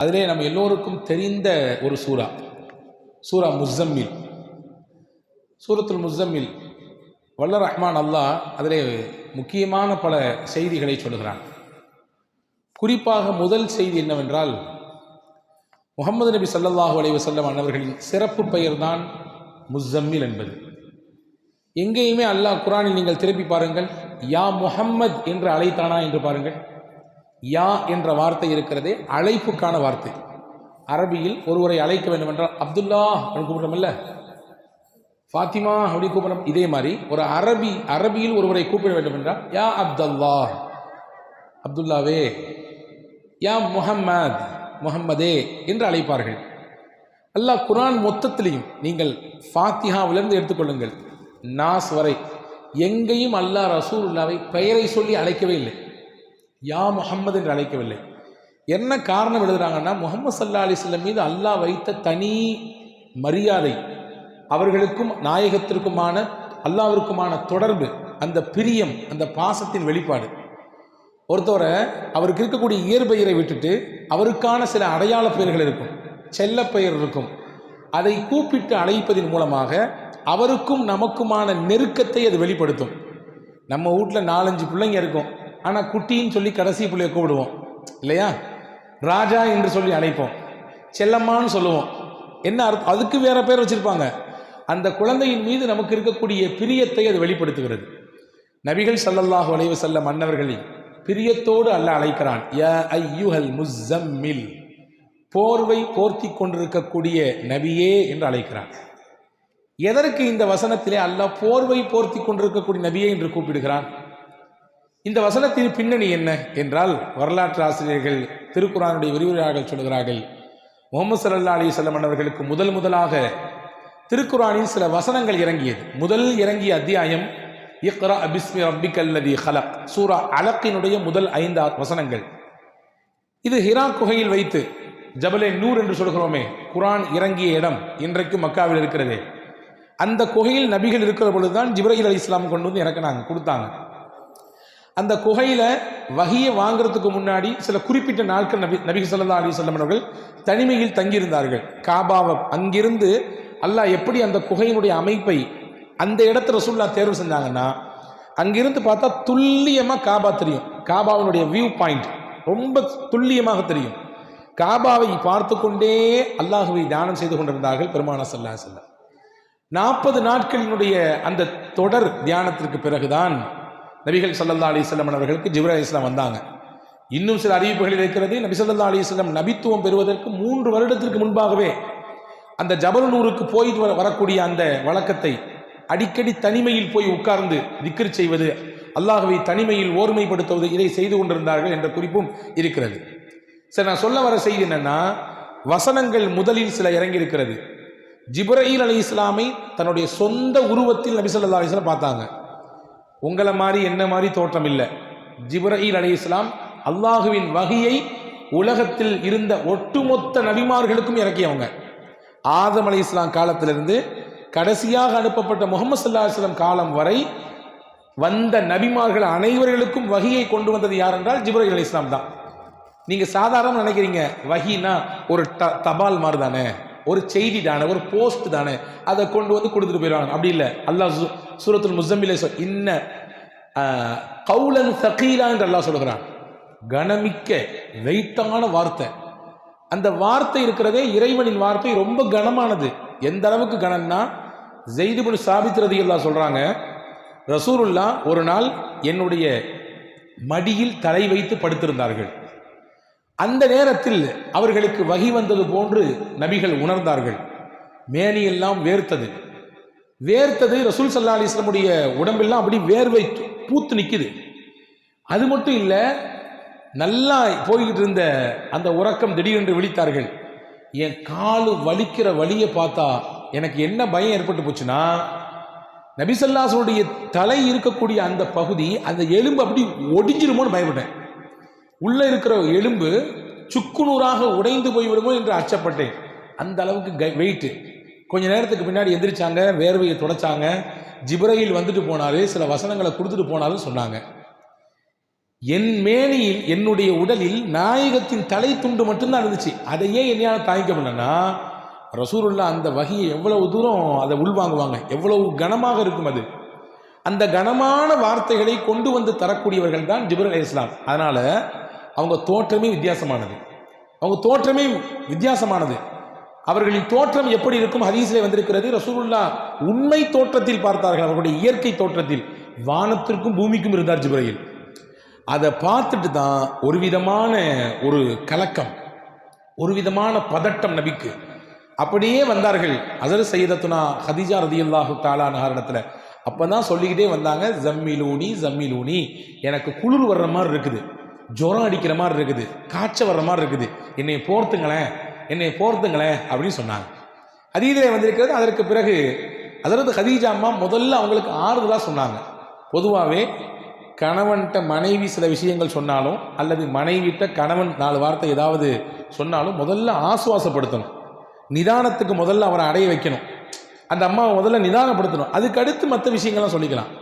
அதிலே நம்ம எல்லோருக்கும் தெரிந்த ஒரு சூரா முஸ்ஸம்மில். சூரத்துல் முஸ்ஸம்மில் வல்ல ரஹ்மான் அல்லாஹ் அதிலே முக்கியமான பல செய்திகளை சொல்கிறான். குறிப்பாக முதல் செய்தி என்னவென்றால், முஹம்மது நபி ஸல்லல்லாஹு அலைஹி வஸல்லம் அன்னவர்களின் சிறப்பு பெயர்தான் முஸ்ஸம்மில் என்பது. எங்கேயுமே அல்லாஹ் குர்ஆனில் நீங்கள் திருப்பி பாருங்கள், யா முஹம்மத் என்று அழைத்தானா என்று பாருங்கள். யா என்ற வார்த்தை இருக்கிறதே அழைப்புக்கான வார்த்தை. அரபியில் ஒருவரை அழைக்க வேண்டும் என்றால் அப்துல்லா அப்படின்னு கூப்பிடுறோம்ல, ஃபாத்திமா அப்படி கூப்பிடுறோம். இதே மாதிரி ஒரு அரபியில் ஒருவரை கூப்பிட வேண்டும் என்றால் யா அப்துல்லா, அப்துல்லாவே, யா முஹம்மதே என்று அழைப்பார்கள். அல்லாஹ் குர்ஆன் மொத்தத்திலையும் நீங்கள் ஃபாத்திஹாவிலிருந்து எடுத்துக்கொள்ளுங்கள் நாஸ் வரை எங்கேயும் அல்லாஹ் ரசூலுல்லாவை பெயரை சொல்லி அழைக்கவே இல்லை, யா முஹம்மது என்று அழைக்கவில்லை. என்ன காரணம் எழுதுறாங்கன்னா, முஹம்மது ஸல்லல்லாஹு அலைஹி வஸல்லம் மீது அல்லாஹ் வைத்த தனி மரியாதை, அவர்களுக்கும் நாயகத்திற்குமான அல்லாஹ்விற்குமான தொடர்பு, அந்த பிரியம், அந்த பாசத்தின் வெளிப்பாடு. ஒருத்தவரை அவருக்கு இருக்கக்கூடிய இயற்பெயரை விட்டுட்டு அவருக்கான சில அடையாள பெயர்கள் இருக்கும், செல்ல பெயர் இருக்கும், அதை கூப்பிட்டு அழைப்பதன் மூலமாக அவருக்கும் நமக்குமான நெருக்கத்தை அது வெளிப்படுத்தும். நம்ம வீட்டில் 4-5 பிள்ளைங்க இருக்கும், ஆனால் குட்டின்னு சொல்லி கடைசி பிள்ளைய கூப்பிடுவோம் இல்லையா? ராஜா என்று சொல்லி அழைப்போம், செல்லம்மான்னு சொல்லுவோம். என்ன அர்த்தம்? அதுக்கு வேற பேர் வச்சிருப்பாங்க. அந்த குழந்தையின் மீது நமக்கு இருக்கக்கூடிய பிரியத்தை அது வெளிப்படுத்துகிறது. நபிகள் ஸல்லல்லாஹு அலைஹி வஸல்லம் அன்னவர்களை பிரியத்தோடு அல்லாஹ் அழைக்கிறான். யா அய்யுஹல் முஸ்ஸம்மில், போர்வை போர்த்தி கொண்டிருக்கக்கூடிய நபியே என்று அழைக்கிறான். எதற்கு இந்த வசனத்திலே அல்லாஹ் போர்வை போர்த்தி கொண்டிருக்கக்கூடிய நபியே என்று கூப்பிடுகிறான்? இந்த வசனத்தின் பின்னணி என்ன என்றால், வரலாற்று ஆசிரியர்கள், திருக்குர்ஆனுடைய விரிவுரையாளர்கள் சொல்கிறார்கள், முஹம்மது ஸல்லல்லாஹு அலைஹி வஸல்லம் அவர்களுக்கு முதலாக திருக்குர்ஆனில் சில வசனங்கள் இறங்கியது. முதல் இறங்கிய அத்தியாயம் இக்ரா பிஸ்மி ரப்பிக்கல்லதி ஹலக், சூரா அலக்கினுடைய முதல் 5 வசனங்கள். இது ஹிரா குகையில் வைத்து, ஜபலே நூர் என்று சொல்கிறோமே, குர்ஆன் இறங்கிய இடம் இன்றைக்கு மக்காவில் இருக்கிறது. அந்த குகையில் நபிகள் இருக்கிற பொழுதுதான் ஜிப்ரீல் அலைஹிஸ்ஸலாம் கொண்டு வந்து இறக்குனாங்க, கொடுத்தாங்க. அந்த குகையில வஹியை வாங்குறதுக்கு முன்னாடி சில குறிப்பிட்ட நாட்கள் நபி ஸல்லல்லாஹு அலைஹி வஸல்லம் அவர்கள் தனிமையில் தங்கியிருந்தார்கள். காபாவை அங்கிருந்து அல்லாஹ் எப்படி அந்த குகையினுடைய அமைப்பை அந்த இடத்துல ரசூலுல்லாஹ் தேர்வு செஞ்சாங்கன்னா, அங்கிருந்து பார்த்தா துல்லியமா காபா தெரியும். காபாவினுடைய வியூ பாயிண்ட் ரொம்ப துல்லியமாக தெரியும். காபாவை பார்த்து கொண்டே அல்லாஹுவை தியானம் செய்து கொண்டிருந்தார்கள் பெருமானார் ஸல்லல்லாஹு அலைஹி வஸல்லம். 40 நாட்களினுடைய அந்த தொடர் தியானத்திற்கு பிறகுதான் நபிகள் ஸல்லல்லாஹு அலைஹி வஸல்லம் அவர்களுக்கு ஜிப்ரீல் அலைஹிஸ்ஸலாம் வந்தாங்க. இன்னும் சில அறிவிப்புகள் இருக்கிறது, நபி ஸல்லல்லாஹு அலைஹி வஸல்லம் நபித்துவம் பெறுவதற்கு 3 வருடத்திற்கு முன்பாகவே அந்த ஜபல் நூருக்கு போயிட்டு வரக்கூடிய அந்த வழக்கத்தை, அடிக்கடி தனிமையில் போய் உட்கார்ந்து திக்ர் செய்வது, அல்லாஹ்வை தனிமையில் ஓர்மைப்படுத்துவது, இதை செய்து கொண்டிருந்தார்கள் என்ற குறிப்பும் இருக்கிறது. சரி, நான் சொல்ல வர செய்தி என்னன்னா, வசனங்கள் முதலில் சில இறங்கி இருக்கிறது. ஜிப்ரீல் அலைஹிஸ்ஸலாமை தன்னுடைய சொந்த உருவத்தில் நபி ஸல்லல்லாஹு அலைஹி வஸல்லம் பார்த்தாங்க. உங்களை மாதிரி என்ன மாதிரி தோற்றம் இல்லை. ஜிப்ரீல் அலைஹிஸ்ஸலாம் அல்லாஹுவின் வஹியை உலகத்தில் இருந்த ஒட்டுமொத்த நபிமார்களுக்கும் இறக்கியவங்க. ஆதம் அலைஹிஸ்ஸலாம் காலத்திலிருந்து கடைசியாக அனுப்பப்பட்ட முஹம்மது ஸல்லல்லாஹு அலைஹி வஸல்லம் காலம் வரை வந்த நபிமார்கள் அனைவர்களுக்கும் வஹியை கொண்டு வந்தது யார் என்றால் ஜிப்ரீல் அலைஹிஸ்ஸலாம் தான். நீங்க சாதாரண நினைக்கிறீங்க, வஹினா ஒரு தபால் மாதிரி தானே, ஒரு செய்தி தானே, ஒரு போஸ்ட் தானே, அதை கொண்டு வந்து கொடுத்துட்டு போயிடுவாங்க. அப்படி இல்லை. அல்லாஹ் சூரத்துல் முஸ்ஸம்மிலே இன்ன கௌலன் ஸகீலா என்று அல்லாஹ் சொல்கிறான். கனமிக்க வெயிட்டான வார்த்தை. அந்த வார்த்தை இருக்கிறதே இறைவனின் வார்த்தை ரொம்ப கனமானது. எந்த அளவுக்கு கனம்னா, ஸைத் இப்னு சாபித் ரலியல்லாஹு சொல்றாங்க, ரசூலுல்லாஹ் ஒரு நாள் என்னுடைய மடியில் தலை வைத்து படுத்திருந்தார்கள். அந்த நேரத்தில் அவர்களுக்கு வஹி வந்தது போன்று நபிகள் உணர்ந்தார்கள். மேனியெல்லாம் வேர்த்தது. ரசூல் ஸல்லல்லாஹு அலைஹி வஸல்லம் உடைய உடம்பெல்லாம் அப்படி வேர்வை பூத்து நிற்குது. அது மட்டும் இல்லை, நல்லா போய்கிட்டு இருந்த அந்த உறக்கம் திடீரென்று விழித்தார்கள். என் காலு வலிக்கிற வலியை பார்த்தா எனக்கு என்ன பயம் ஏற்பட்டு போச்சுன்னா, நபி ஸல்லல்லாஹு அலைஹி வஸல்லம் உடைய தலை இருக்கக்கூடிய அந்த பகுதி, அந்த எலும்பு அப்படி ஒடிஞ்சிருமோன்னு பயப்பட்டேன். உள்ள இருக்கிற எலும்பு சுக்குநூறாக உடைந்து போய்விடுமோ என்று அச்சப்பட்டேன். அந்த அளவுக்கு வெயிட். கொஞ்ச நேரத்துக்கு பின்னாடி எந்திரிச்சாங்க, வேர்வையை தொடச்சாங்க. ஜிப்ரீல் வந்துட்டு போனாரு, சில வசனங்களை கொடுத்துட்டு போனாலும் சொன்னாங்க. என் மேனியில் என்னுடைய உடலில் நாயகத்தின் தலை துண்டு மட்டும்தான் இருந்துச்சு. அதையே என்னையால் தாங்கிக்க முடியலன்னா ரசூலுல்லா அந்த வகையை எவ்வளவு தூரம் அதை உள்வாங்குவாங்க, எவ்வளவு கனமாக இருக்கும் அது. அந்த கனமான வார்த்தைகளை கொண்டு வந்து தரக்கூடியவர்கள் தான் ஜிப்ரீல் அலைஹிஸ்ஸலாம். அதனால அவங்க தோற்றமே வித்தியாசமானது, அவங்க தோற்றமே வித்தியாசமானது. அவர்களின் தோற்றம் எப்படி இருக்கும் ஹதீஸிலே வந்திருக்கிறது. ரசூலுல்லா உண்மை தோற்றத்தில் பார்த்தார்கள், அவர்களுடைய இயற்கை தோற்றத்தில் வானத்திற்கும் பூமிக்கும் இருந்தார் ஜிப்ரீல். அதை பார்த்துட்டு தான் ஒரு விதமான ஒரு கலக்கம், ஒரு விதமான பதட்டம் நபிக்கு. அப்படியே வந்தார்கள் ஹஸரத் சையதத்துனா ஹதீஜா ரலியல்லாஹு தஆலா அன்ஹா இடத்துல. அப்பதான் சொல்லிக்கிட்டே வந்தாங்க, ஜம்மிலூனி ஜம்மிலூனி, எனக்கு குளிர் வர்ற மாதிரி இருக்குது, ஜுரம் அடிக்கிற மாதிரி இருக்குது, காய்ச்சல் வர்ற மாதிரி இருக்குது, என்னை போர்த்துங்களேன், என்னை போர்த்துங்களேன் அப்படின்னு சொன்னாங்க. ஹதீஸிலே வந்திருக்கிறது. அதற்கு பிறகு ஹஸரத் ஹதீஜா அம்மா முதல்ல அவங்களுக்கு ஆறுதலாக சொன்னாங்க. பொதுவாகவே கணவன்கிட்ட மனைவி சில விஷயங்கள் சொன்னாலும் அல்லது மனைவிட்ட கணவன் 4 வார்த்தை ஏதாவது சொன்னாலும் முதல்ல ஆசுவாசப்படுத்தணும், நிதானத்துக்கு முதல்ல அவரை அடைய வைக்கணும், அந்த அம்மாவை முதல்ல நிதானப்படுத்தணும், அதுக்கு அடுத்து மற்ற விஷயங்கள்லாம் சொல்லிக்கலாம்.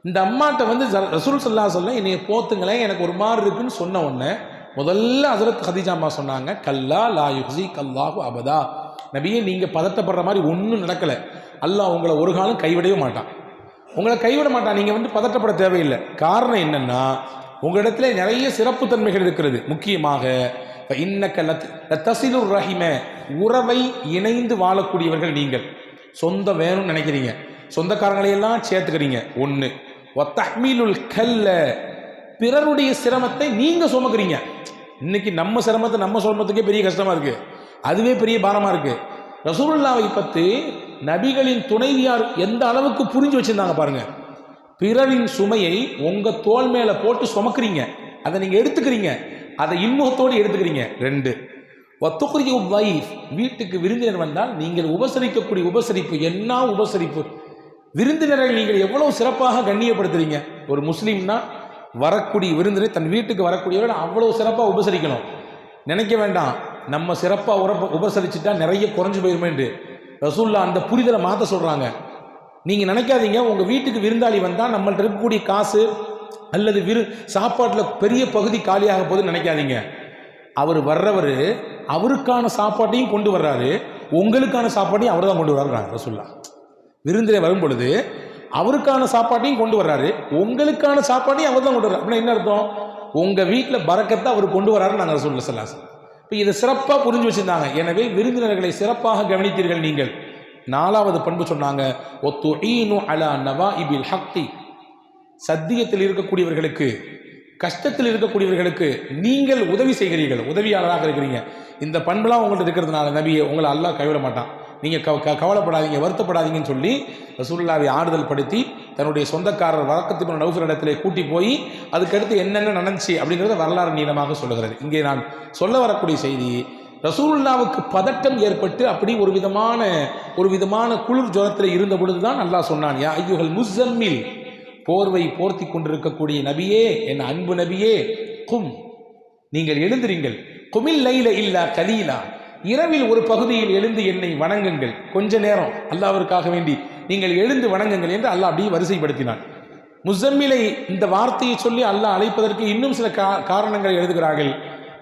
இந்த அம்மாட்ட வந்து ரசூல் ஸல்லல்லாஹு அலைஹி வஸல்லம் என்னைய போத்துங்களேன், எனக்கு ஒரு மாதிரி இருக்குன்னு சொன்ன உடனே முதல்ல ஹஸரத் ஹதீஜா அம்மா சொன்னாங்க, கல்லா லா யுஹ்ஸிக அல்லாஹு அபதா, நபியே நீங்கள் பதட்டப்படுற மாதிரி ஒன்றும் நடக்கலை, அல்லாஹ் உங்களை ஒரு காலம் கைவிடவே மாட்டான், உங்களை கைவிட மாட்டான், நீங்கள் வந்து பதட்டப்பட தேவையில்லை. காரணம் என்னன்னா உங்களிடத்துல நிறைய சிறப்பு தன்மைகள் இருக்கிறது. முக்கியமாக இன்னக்க லத்தஸிலுர் ரஹிம, உறவை இணைந்து வாழக்கூடியவர்கள் நீங்கள். சொந்தம் வேணும்னு நினைக்கிறீங்க, சொந்தக்காரங்களையெல்லாம் சேர்த்துக்கிறீங்க ஒன்று. வத்தஹ்மீலுல் கல்ல, பிறருடைய சிரமத்தை நீங்க சுமக்கிறீங்க. இன்னைக்கு நம்ம சிரமத்தை நம்ம சுமத்துக்கே பெரிய கஷ்டமா இருக்கு, அதுவே பெரிய பாரமா இருக்கு. ரசூலுல்லாவை பற்றி நபிகளின் துணைவியார் எந்த அளவுக்கு புரிஞ்சு வச்சிருந்தாங்க பாருங்க. பிறரின் சுமையை உங்க தோள் மேல போட்டு சுமக்கிறீங்க, அதை நீங்க எடுத்துக்கிறீங்க, அதை இன்முகத்தோடு எடுத்துக்கிறீங்க. 2, வத்துக்ரிஜு வைஃப், வீட்டுக்கு விருந்தினர் வந்தால் நீங்கள் உபசரிக்கக்கூடிய உபசரிப்பு என்ன உபசரிப்பு, விருந்தினரை நீங்கள் எவ்வளவு சிறப்பாக கண்ணியப்படுத்துறீங்க. ஒரு முஸ்லீம்னா வரக்கூடிய விருந்தினர் தன் வீட்டுக்கு வரக்கூடியவர்கள் அவ்வளவு சிறப்பாக உபசரிக்கணும். நினைக்க வேண்டாம் நம்ம சிறப்பாக உபசரிச்சுட்டா நிறைய குறைஞ்சு போயிருமேன்று. ரசூல்லா அந்த புரிதலை மாற்ற சொல்றாங்க. நீங்க நினைக்காதீங்க உங்க வீட்டுக்கு விருந்தாளி வந்தா நம்மள்ட்ட இருக்கக்கூடிய காசு அல்லது சாப்பாட்டில் பெரிய பகுதி காலியாக போகுதுன்னு நினைக்காதீங்க. அவர் வர்றவர் அவருக்கான சாப்பாட்டையும் கொண்டு வர்றாரு, உங்களுக்கான சாப்பாட்டையும் அவர் தான் கொண்டு வர்றாரு. ரசூல்லா விருந்திலே வரும் பொழுது அவருக்கான சாப்பாட்டையும் கொண்டு வர்றாரு, உங்களுக்கான சாப்பாட்டையும் அவர் தான் கொண்டு வர்றாரு. அப்படின்னா என்ன அர்த்தம்? உங்க வீட்டில் பரக்கத்தை அவர் கொண்டு வர்றாருன்னு நாங்கள் ரசூலுல்லாஹி ஸல்லல்லாஹு அலைஹி வஸல்லம் இப்போ இதை சிறப்பாக புரிஞ்சு வச்சிருந்தாங்க. எனவே விருந்தினர்களை சிறப்பாக கவனித்தீர்கள் நீங்கள். 4வது பண்பு சொன்னாங்க, ஒத்துஈனு அலா நவாஇபில் ஹக்கி, சத்தியத்தில் இருக்கக்கூடியவர்களுக்கு, கஷ்டத்தில் இருக்கக்கூடியவர்களுக்கு நீங்கள் உதவி செய்கிறீர்கள், உதவியாளராக இருக்கிறீங்க. இந்த பண்புலாம் உங்கள்கிட்ட இருக்கிறதுனால நபியை உங்களை அல்லாஹ் கைவிட மாட்டான், நீங்கள் கவலைப்படாதீங்க, வருத்தப்படாதீங்கன்னு சொல்லி ரசூலுல்லாஹ்வை ஆறுதல் படுத்தி தன்னுடைய சொந்தக்காரர் வரக்கத் இப்னு நௌஃபல் இடத்திலே கூட்டி போய் அதுக்கடுத்து என்னென்ன நடந்துச்சு அப்படிங்கிறத வரலாறு நீளமாக சொல்லுகிறது. இங்கே நான் சொல்ல வரக்கூடிய செய்தி, ரசூலுல்லாஹ்வுக்கு பதட்டம் ஏற்பட்டு அப்படி ஒரு விதமான குளிர் ஜுரத்தில் இருந்த பொழுதுதான் அல்லாஹ் சொன்னான், யா அய்யுஹல் முஸம்மில், போர்வை போர்த்தி கொண்டிருக்கக்கூடிய நபியே, என் அன்பு நபியே, கும், நீங்கள் எழுந்திருங்கள், குமில் லைல இல்லா கலீலா, இரவில் ஒரு பகுதியில் எழுந்து என்னை வணங்குங்கள், கொஞ்ச நேரம் அல்லாஹ்விற்காக வேண்டி நீங்கள் எழுந்து வணங்குங்கள் என்று அல்லாஹ் அப்படியே வரிசைப்படுத்தினான். முஸம்மிலை இந்த வார்த்தையை சொல்லி அல்லாஹ் அழைப்பதற்கு இன்னும் சில காரணங்களை எழுதுகிறார்கள்.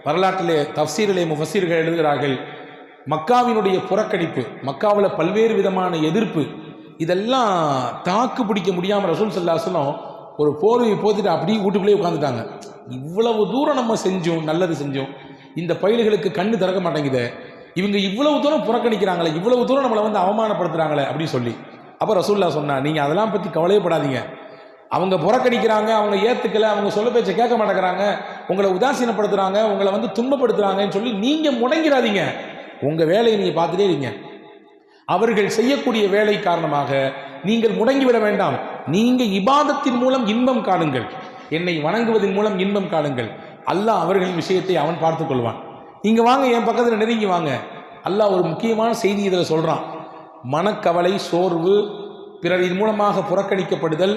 வரலாற்றிலே தஃப்சீரிலே முஃபஸீர்கள் எழுதுகிறார்கள், மக்காவினுடைய புறக்கணிப்பு, மக்காவில் பல்வேறு விதமான எதிர்ப்பு, இதெல்லாம் தாக்கு பிடிக்க முடியாமல் ரசூல் ஸல்லல்லாஹு அலைஹி வஸல்லம் ஒரு போர்வையை போத்திட்டு அப்படியே வீட்டுக்குள்ளேயே உட்காந்துட்டாங்க. இவ்வளவு தூரம் நம்ம செஞ்சோம், நல்லது செஞ்சோம், இந்த பயல்களுக்கு கண்ணு திறக்க மாட்டேங்குது, இவங்க இவ்வளவு தூரம் புறக்கணிக்கிறாங்களே, இவ்வளவு தூரம் நம்மளை வந்து அவமானப்படுத்துறாங்களே அப்படின்னு சொல்லி. அப்போ ரசூலுல்லாஹ் சொன்னா, நீங்கள் அதெல்லாம் பற்றி கவலையப்படாதீங்க, அவங்க புறக்கணிக்கிறாங்க, அவங்க ஏற்றுக்கலை, அவங்க சொல்ல பேச்சை கேட்க மாட்டேங்கிறாங்க, உங்களை உதாசீனப்படுத்துகிறாங்க, உங்களை வந்து துன்பப்படுத்துகிறாங்கன்னு சொல்லி நீங்கள் முடங்கிறாதீங்க, உங்கள் வேலையை நீங்கள் பார்த்துட்டே இருங்க. அவர்கள் செய்யக்கூடிய வேலை காரணமாக நீங்கள் முடங்கிவிட வேண்டாம், நீங்கள் இபாதத்தின் மூலம் இன்பம் காணுங்கள், என்னை வணங்குவதன் மூலம் இன்பம் காணுங்கள், அல்லாஹ் அவர்களின் விஷயத்தை அவன் பார்த்து கொள்வான். நீங்கள் வாங்க, என் பக்கத்தில் நெருங்கி வாங்க. அல்லாஹ் ஒரு முக்கியமான செய்தி இதில் சொல்கிறான், மனக்கவலை, சோர்வு, பிறர் இது மூலமாக புறக்கணிக்கப்படுதல்,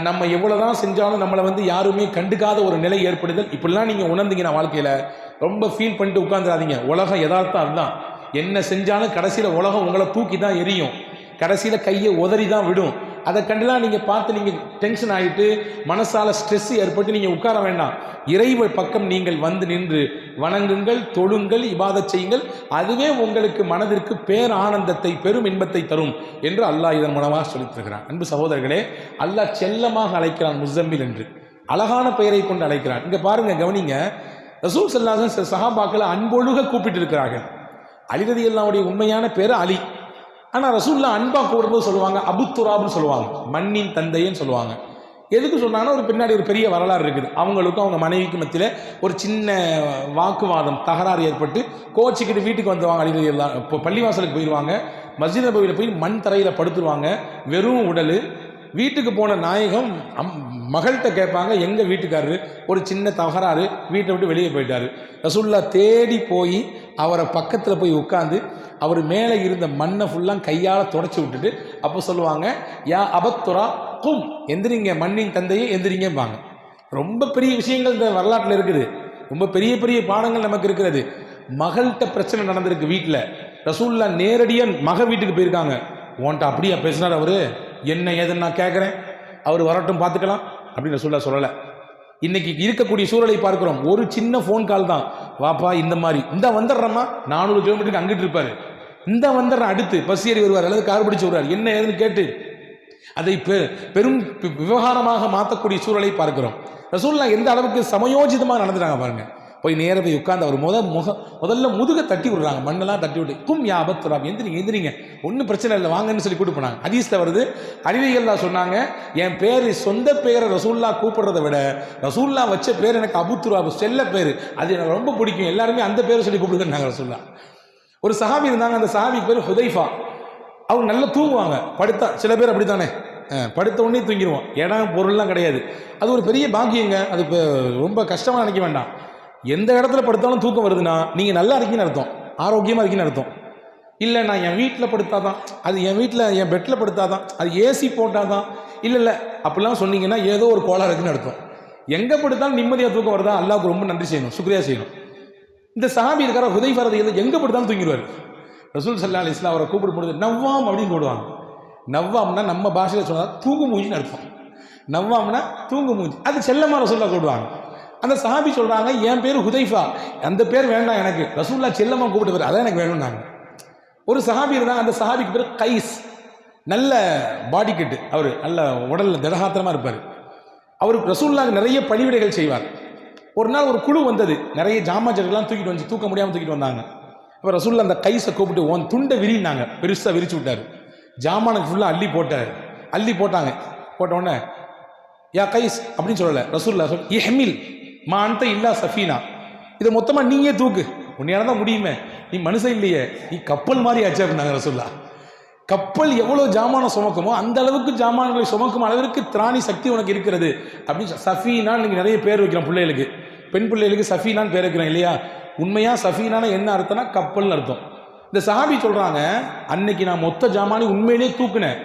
நம்ம எவ்வளோதான் செஞ்சாலும் நம்மளை வந்து யாருமே கண்டுக்காத ஒரு நிலை ஏற்படுதல், இப்படிலாம் நீங்கள் உணர்ந்தீங்கன்னா வாழ்க்கையில் ரொம்ப ஃபீல் பண்ணிட்டு உட்காந்துடாதீங்க. உலகம் யதார்த்தம் அதுதான், என்ன செஞ்சாலும் கடைசியில் உலகம் உங்களை தூக்கி தான் எரியும், கடைசியில் கையை உதறி தான் விடும். அதை கண்டுலாம் நீங்கள் பார்த்து நீங்கள் டென்ஷன் ஆகிட்டு மனசால ஸ்ட்ரெஸ் ஏற்பட்டு நீங்கள் உட்கார வேண்டாம். இறைவ பக்கம் நீங்கள் வந்து நின்று வணங்குங்கள், தொழுங்கள், இபாதத் செய்யுங்கள். அதுவே உங்களுக்கு மனதிற்கு பேர் ஆனந்தத்தை, பெரும் இன்பத்தை தரும் என்று அல்லாஹ் இதன் மூலமாக சொல்லித் தருகிறான். அன்பு சகோதரர்களே, அல்லாஹ் செல்லமாக அழைக்கிறான் முஸம்மில் என்று, அழகான பெயரை கொண்டு அழைக்கிறான். இங்கே பாருங்க, கவனிங்க. ரசூல் ஸல்லல்லாஹு அலைஹி வஸல்லம் சஹாபாக்களை அன்பொழுக கூப்பிட்டு இருக்கிறார்கள். அலி ரலியல்லாஹுடைய உண்மையான பேர் அலி. ஆனால் ரசூல்லா அன்பா கூடும்போது சொல்லுவாங்க அபு துராப்னு சொல்லுவாங்க, மண்ணின் தந்தைன்னு சொல்லுவாங்க. எதுக்கு சொன்னாங்கன்னா ஒரு பின்னாடி ஒரு பெரிய வரலாறு இருக்குது. அவங்களுக்கும் அவங்க மனைவிக்கு மத்தியில் ஒரு சின்ன வாக்குவாதம், தகராறு ஏற்பட்டு கோச்சிக்கிட்டு வீட்டுக்கு வந்துடுவாங்க. அலி ரலியல்லாஹு இப்போ பள்ளிவாசலுக்கு போயிடுவாங்க. மஸ்ஜித் நபவியில் போய் மண் தரையில் படுத்துருவாங்க, வெறும் உடல். வீட்டுக்கு போன நாயகம் மகள்கிட்ட கேட்பாங்க, எங்கள் வீட்டுக்காரரு ஒரு சின்ன தகராறு, வீட்டை விட்டு வெளியே போயிட்டாரு. ரசூல்லா தேடி போய் அவரை பக்கத்தில் போய் உட்காந்து அவர் மேலே இருந்த மண்ணை ஃபுல்லாக கையால் தொடச்சி விட்டுட்டு அப்போ சொல்லுவாங்க, யா அபத்துரா கும், எந்திரிங்க மண்ணின் தந்தையே எந்திரிங்கம்பாங்க. ரொம்ப பெரிய விஷயங்கள் இந்த வரலாற்றில் இருக்குது. ரொம்ப பெரிய பெரிய பாடங்கள் நமக்கு இருக்கிறது. மகள்கிட்ட பிரச்சனை நடந்திருக்கு வீட்டில். ரசூல்லா நேரடியாக மக வீட்டுக்கு போயிருக்காங்க. உன்ட்ட அப்படியா பேசினார் அவரு, என்ன ஏதுன்னு நான் கேட்குறேன், அவர் வரட்டும் பார்த்துக்கலாம் அப்படின்னு ரசூல்லா சொல்லலை. இன்னைக்கு இருக்கக்கூடிய சூழலை பார்க்கிறோம். ஒரு சின்ன ஃபோன் கால் தான், வாப்பா இந்த மாதிரி இந்த வந்துடுறம்மா, 400 கிலோமீட்டருக்கு அங்கிட்டு இருப்பாரு, இந்த வந்துடுற அடுத்து பஸ் ஏறி வருவார் அல்லது கார் பிடிச்சு வருவார், என்ன ஏதுன்னு கேட்டு அதை பெரும் விவகாரமாக மாற்றக்கூடிய சூழலை பார்க்கிறோம். ரசூல்லா எந்த அளவுக்கு சமயோஜிதமாக நடந்துட்டாங்க பாருங்க. போய் நேர போய் உட்கார்ந்து அவர் முதல்ல முதுகை தட்டி விடுறாங்க, மண்ணெல்லாம் தட்டி விட்டு கும் யா அபத்துராப், எந்திரிங்க ஒன்றும் பிரச்சனை இல்லை வாங்கன்னு சொல்லி கூப்பிட்டு போனாங்க. ஹதீஸ்ல வருது, அலிரலியல்லாஹு சொன்னாங்க, என் பேர் சொந்த பேரை ரசூல்லா கூப்பிடுறதை விட ரசூல்லா வச்ச பேர் எனக்கு அபுத்துராப், செல்ல பேர், அது எனக்கு ரொம்ப பிடிக்கும், எல்லாருமே அந்த பேரை சொல்லி கூப்பிடுங்க ரசூல்லா. ஒரு சஹாபி இருந்தாங்க, அந்த சஹாபிக்கு பேர் ஹுதைஃபா. அவங்க நல்லா தூங்குவாங்க, படுத்தா சில பேர் அப்படித்தானே, படுத்த உடனே தூங்கிடுவோம், இடம் பொருள்லாம் கிடையாது. அது ஒரு பெரிய பாக்கியங்க, அது ரொம்ப கஷ்டமாக நினைக்க வேண்டாம். எந்த இடத்துல படுத்தாலும் தூக்கம் வருதுன்னா நீங்கள் நல்லா இருக்கீங்கன்னு அர்த்தம், ஆரோக்கியமாக இருக்கீங்கன்னு அர்த்தம். இல்லை நான் என் வீட்டில் படுத்தாதான், அது என் வீட்டில் என் பெட்டில் படுத்தாதான், அது ஏசி போட்டாதான், இல்லை அப்படிலாம் சொன்னீங்கன்னா ஏதோ ஒரு கோளாறு இருக்குன்னு அர்த்தம். எங்கே படுத்தாலும் நிம்மதியாக தூக்கம் வருதா, அல்லாஹ்வுக்கு ரொம்ப நன்றி செய்யணும், சுக்ரியா செய்யணும். இந்த சஹாபி இருக்கிற ஹுதைஃபா ரலியல்லாஹு எங்கே படுத்தாலும் தூங்கிடுவார். ரசூல் ஸல்லல்லாஹு அலைஹி வஸல்லம் அவரை கூப்பிடும் பொழுது நவ்வாம் அப்படின்னு போடுவாங்க. நவ்வாம்னா நம்ம பாஷையில் சொன்னால் தூங்கு மூஞ்சின்னு அர்த்தம். நவ்வாம்னா தூங்கு மூஞ்சி, அது செல்லமா ரசூல்லா கூப்பிடுவாங்க. அந்த சஹாபி சொல்றாங்க, என் பேர் ஹுதைஃபா, அந்த பேர் வேண்டாம் எனக்கு, ரசூல்லா செல்லமா கூப்பிட்டு பேர் அதான் எனக்கு வேணும்னாங்க. ஒரு சஹாபி இருந்தாங்க, அந்த சஹாபிக்கு பேர் கைஸ், நல்ல பாடி கட்டு, அவர் நல்ல உடல்ல திடகாத்திரமா இருப்பார். அவருக்கு ரசூலுல்லாஹ் நிறைய பணிவிடைகள் செய்வார். ஒரு நாள் ஒரு குழு வந்தது, நிறைய ஜாமான்லாம் தூக்கிட்டு வந்து தூக்க முடியாமல் தூக்கிட்டு வந்தாங்க. அப்போ ரசூலுல்லாஹ் அந்த கைஸை கூப்பிட்டு உன் துண்டை விரினாங்க, பெருசாக விரிச்சு விட்டார். ஜாமானுக்கு ஃபுல்லாக அள்ளி போட்டாங்க. போட்ட உடனே யா கைஸ் அப்படின்னு சொல்லலை, ரசூலுல்லாஹ் சொல் இஹ்மில் மா அன்த இல்லா சஃபீனா, இதை மொத்தமாக நீயே தூக்கு, உன்னையால தான் முடியுமே, நீ மனுஷன் இல்லையே, நீ கப்பல் மாதிரி ஆச்சு அப்படின்னாங்க ரசூலுல்லாஹ். கப்பல் எவ்வளோ ஜாமானம் சுமக்குமோ அந்த அளவுக்கு ஜாமான்களை சுமக்கும் அளவிற்கு திராணி சக்தி உனக்கு இருக்கிறது அப்படின்னு. சஃபீனான்னு நீங்கள் நிறைய பேர் வைக்கிறோம் பிள்ளைகளுக்கு, பெண் பிள்ளைகளுக்கு சஃபீனான்னு பேர் வைக்கிறோம் இல்லையா. உண்மையாக சஃபீனான என்ன அர்த்தம்னா கப்பல்னு அர்த்தம். இந்த சஹாபி சொல்கிறாங்க, அன்னைக்கு நான் மொத்த ஜாமானி உண்மையிலேயே தூக்குனேன்.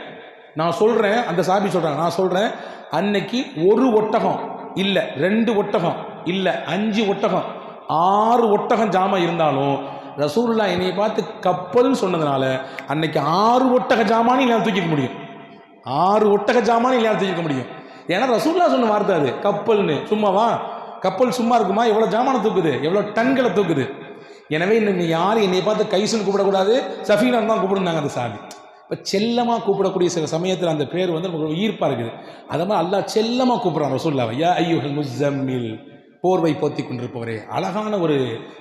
நான் சொல்கிறேன், அந்த சஹாபி சொல்கிறாங்க, நான் சொல்கிறேன், அன்னைக்கு ஒரு ஒட்டகம் இல்லை, 2 ஒட்டகம் இல்லை, 5 ஒட்டகம் 6 ஒட்டகம் ஜாமான் இருந்தாலும் ரசூலுல்லாஹ் என்னைய பார்த்து கப்பல்னு சொன்னதுனால அன்னைக்கு 6 ஒட்டக ஜாமானி இல்லையா தூக்கிக்க முடியும், 6 ஒட்டக ஜாமானி இல்லையா தூக்கிக்க முடியும். ஏன்னா ரசூலுல்லாஹ் சொன்ன வார்த்தை அது, கப்பல்னு. சும்மாவா கப்பல் சும்மா இருக்குமா, எவ்வளோ ஜாமானை தூக்குது, எவ்வளோ டன்களை தூக்குது. எனவே இன்னைக்கு யாரும் என்னை பார்த்து கைசுன்னு கூப்பிடக்கூடாது, சஃபீனான்னு தான் கூப்பிடுனாங்க அந்த சாமி. இப்போ செல்லமாக கூப்பிடக்கூடிய சில சமயத்தில் அந்த பேர் வந்து நமக்கு ஈர்ப்பாக இருக்குது. அதை மாதிரி அல்லாஹ் செல்லமாக கூப்பிட்றான் ரசூலுல்லாஹ், யா அய்யுஹல் முஸம்மில், போர்வை போத்தி கொண்டிருப்பவரே. அழகான ஒரு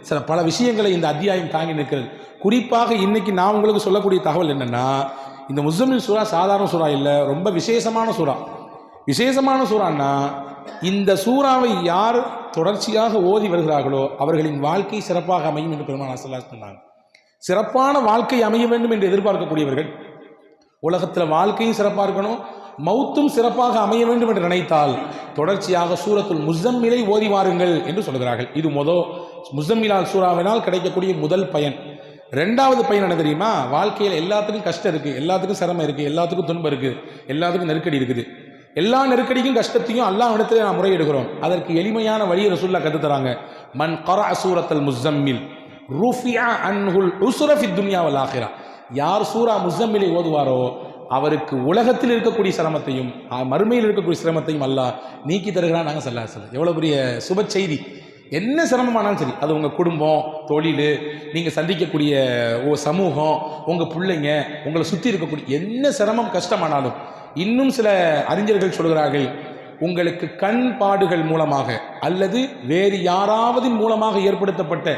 சில பல விஷயங்களை இந்த அத்தியாயம் தாங்கி நிற்கிறது. குறிப்பாக இன்னைக்கு நான் உங்களுக்கு சொல்லக்கூடிய தகவல் என்னென்னா, இந்த முஸம்மில் சூரா சாதாரண சூறா இல்லை, ரொம்ப விசேஷமான சூறா. விசேஷமான சூறான்னா இந்த சூறாவை யார் தொடர்ச்சியாக ஓதி வருகிறார்களோ அவர்களின் வாழ்க்கை சிறப்பாக அமையும் என்று பெருமானார் ஸல்லல்லாஹு அலைஹி வஸல்லம் சொன்னாங்க. சிறப்பான வாழ்க்கை அமைய வேண்டும் என்று எதிர்பார்க்கக்கூடியவர்கள், உலகத்தில் வாழ்க்கையும் சிறப்பாக இருக்கணும், மௌத்தும் சிறப்பாக அமைய வேண்டும் என்று நினைத்தால் தொடர்ச்சியாக சூரத்துல் முஸம்மிலை ஓதி வாருங்கள் என்று சொல்கிறார்கள். இது முஸம்மிலால் சூறாவினால் கிடைக்கக்கூடிய முதல் பயன். 2வது பயன் என்ன தெரியுமா, வாழ்க்கையில் எல்லாத்துக்கும் கஷ்டம் இருக்குது, எல்லாத்துக்கும் சிரமம் இருக்குது, எல்லாத்துக்கும் துன்பம் இருக்குது, எல்லாத்துக்கும் நெருக்கடி இருக்குது. எல்லா நெருக்கடிக்கும் கஷ்டத்தையும் அல்லாஹ் இடத்துல நான் முறையிடுகிறோம். அதற்கு எளிமையான வழியை ரசூலுல்லாஹ் கற்றுத்தராங்க. மன் கரஅ சூரத்துல் முஸம்மில் ருஃபிஅ அன்ஹுல் உஸ்ர ஃபித் துன்யா வல் ஆখিরা. யார் சூரா முஸம்மிலை ஓதுவாரோ அவருக்கு உலகத்தில் இருக்கக்கூடிய சிரமத்தையும் மறுமையில் இருக்கக்கூடிய சிரமத்தையும் அல்லாஹ் நீக்கி தருகிறான். நாங்கள் ஸல்லல்லாஹு அலைஹி வஸல்லம். எவ்வளோ பெரிய சுப செய்தி! என்ன சிரமமானாலும் சரி, அது உங்கள் குடும்பம், தொழில், நீங்கள் சந்திக்கக்கூடிய சமூகம், உங்கள் பிள்ளைங்க, உங்களை சுற்றி இருக்கக்கூடிய என்ன சிரமம் கஷ்டமானாலும், இன்னும் சில அறிஞர்கள் சொல்கிறார்கள், உங்களுக்கு கண் பாடுகள் மூலமாக அல்லது வேறு யாராவது மூலமாக ஏற்படுத்தப்பட்ட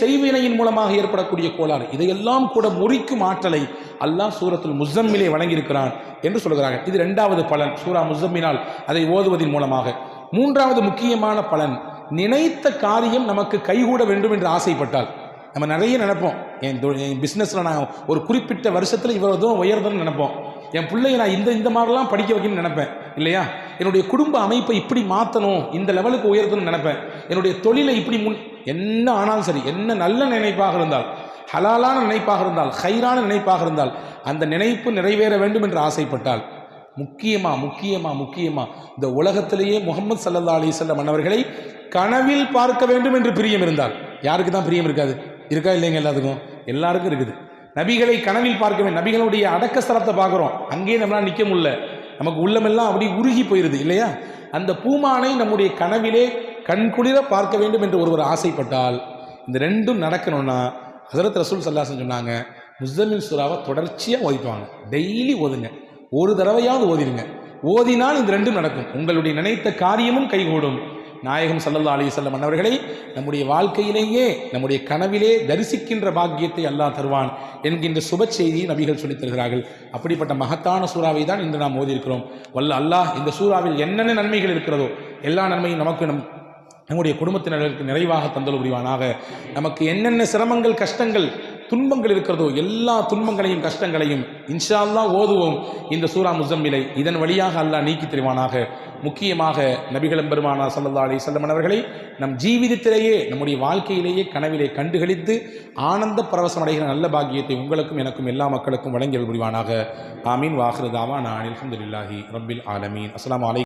செய்வினையின் மூலமாக ஏற்படக்கூடிய கோளாறு, இதையெல்லாம் கூட முறிக்கும் ஆற்றலை அல்லாஹ் சூரத்துல் முஸம்மிலே வழங்கியிருக்கிறான் என்று சொல்கிறார்கள். இது இரண்டாவது பலன், சூரா முஸம்மினால் அதை ஓதுவதன் மூலமாக. மூன்றாவது முக்கியமான பலன், நினைத்த காரியம் நமக்கு கைகூட வேண்டும் என்று ஆசைப்பட்டால். நம்ம நிறைய நினைப்போம், என் பிஸ்னஸில் நான் ஒரு குறிப்பிட்ட வருஷத்தில் இவ்வளோ தூரம் உயர்தன்னு நினைப்போம், என் பிள்ளைய நான் இந்த மாதிரிலாம் படிக்க வைக்கணும்னு நினைப்பேன் இல்லையா, என்னுடைய குடும்ப அமைப்பை இப்படி மாற்றணும், இந்த லெவலுக்கு உயர்த்தணும்னு நினைப்பேன், என்னுடைய தொழிலை இப்படி என்ன ஆனாலும் சரி, என்ன நல்ல நினைப்பாக இருந்தால், ஹலாலான நினைப்பாக இருந்தால், ஹைரான நினைப்பாக இருந்தால், அந்த நினைப்பு நிறைவேற வேண்டும் என்று ஆசைப்பட்டால், முக்கியமா இந்த உலகத்திலேயே முஹம்மது ஸல்லல்லாஹு அலைஹி வஸல்லம் அன்னவர்களை கனவில் பார்க்க வேண்டும் என்று பிரியம் இருந்தால், யாருக்கு தான் பிரியம் இருக்காது? இருக்கா இல்லைங்க? எல்லாருக்கும் இருக்குது. நபிகளை கனவில் பார்க்க வேண்டும். நபிகளுடைய அடக்க ஸ்தலத்தை பார்க்குறோம், அங்கேயே நம்மளால் நிற்க முடியல, நமக்கு உள்ளமெல்லாம் அப்படி உருகி போயிருது இல்லையா? அந்த பூமானை நம்முடைய கனவிலே கண்குளிர பார்க்க வேண்டும் என்று ஒருவர் ஆசைப்பட்டால், இந்த ரெண்டும் நடக்கணும்னா ஹஸரத் ரசூல் ஸல்லல்லாஹு அலைஹி வஸல்லம் சொன்னாங்க, முஸம்மில் சூராவை தொடர்ச்சியாக ஓதிட்டுவாங்க. டெய்லி ஓதுங்க, ஒரு தடவையாவது ஓதிடுங்க. ஓதினால் இந்த ரெண்டும் நடக்கும், உங்களுடைய நினைத்த காரியமும் கைகூடும். நாயகம் ஸல்லல்லாஹு அலைஹி வஸல்லம் அன்னவர்களை நம்முடைய வாழ்க்கையிலேயே, நம்முடைய கனவிலே தரிசிக்கின்ற பாக்கியத்தை அல்லாஹ் தருவான் என்கின்ற சுப செய்தியை நபிகள் சொல்லித் தருகிறார்கள். அப்படிப்பட்ட மகத்தான சூறாவை தான் இன்று நாம் ஓதியிருக்கிறோம். வல்ல அல்லாஹ் இந்த சூறாவில் என்னென்ன நன்மைகள் இருக்கிறதோ எல்லா நன்மையும் நமக்கு நம்முடைய குடும்பத்தினர்களுக்கு நிறைவாக தந்தல் புரிவானாக. நமக்கு என்னென்ன சிரமங்கள், கஷ்டங்கள், துன்பங்கள் இருக்கிறதோ எல்லா துன்பங்களையும் கஷ்டங்களையும் இன்ஷா அல்லாஹ் ஓதுவோம் இந்த சூரா முஸம்மிலை. இதன் வழியாக அல்லாஹ் நீக்கி தருவானாக. முக்கியமாக நபிகள் பெருமானார் ஸல்லல்லாஹு அலைஹி வஸல்லம் அவர்களை நம் ஜீவிதத்திலேயே, நம்முடைய வாழ்க்கையிலேயே கனவிலே கண்டுகளித்து ஆனந்த பரவசம் அடைகிற நல்ல பாக்கியத்தை உங்களுக்கும் எனக்கும் எல்லா மக்களுக்கும் வழங்கியல் புரிவானாக. ஆமீன். வாஹிரு தாவானா அல்ஹம்துலில்லாஹி ரப்பில் ஆலமீன். அஸ்ஸலாமு அலைக்கும்.